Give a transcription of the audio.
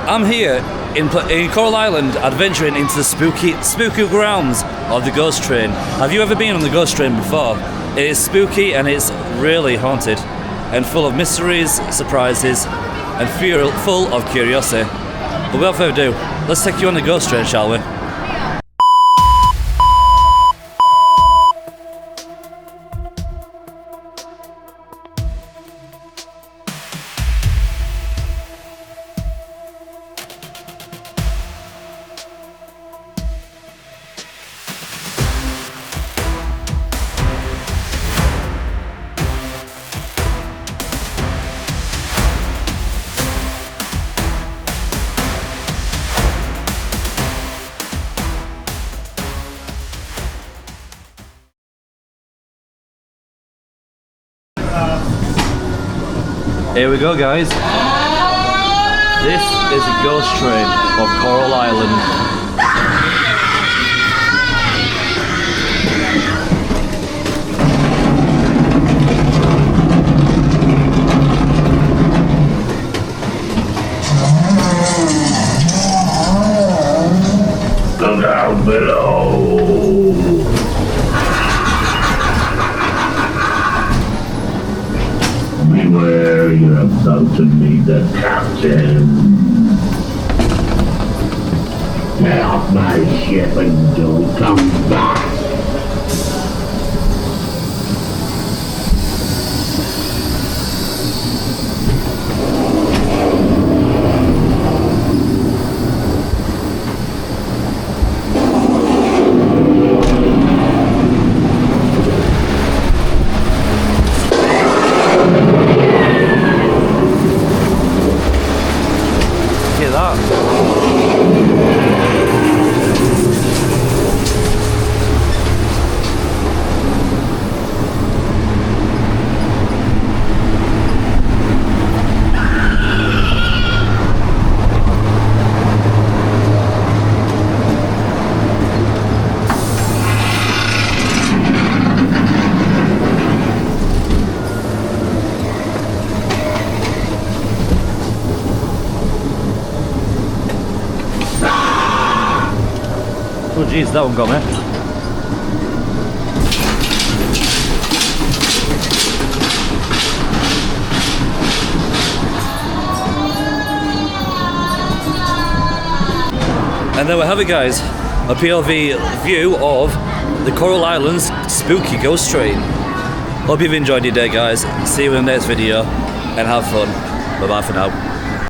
I'm here in Coral Island, adventuring into the spooky grounds of the ghost train. Have you ever been on the ghost train before? It is spooky and it's really haunted and full of mysteries, surprises, and full of curiosity. But without further ado, let's take you on the ghost train, shall we? Here we go, guys. This is a ghost train of Coral Island. Go down below. Beware, you're about to meet the captain. Get off my ship and don't come back. Hear that? Oh jeez, that one got me. And there we have it, guys. A POV view of the Coral Islands spooky ghost train. Hope you've enjoyed your day, guys. See you in the next video and have fun. Bye bye for now.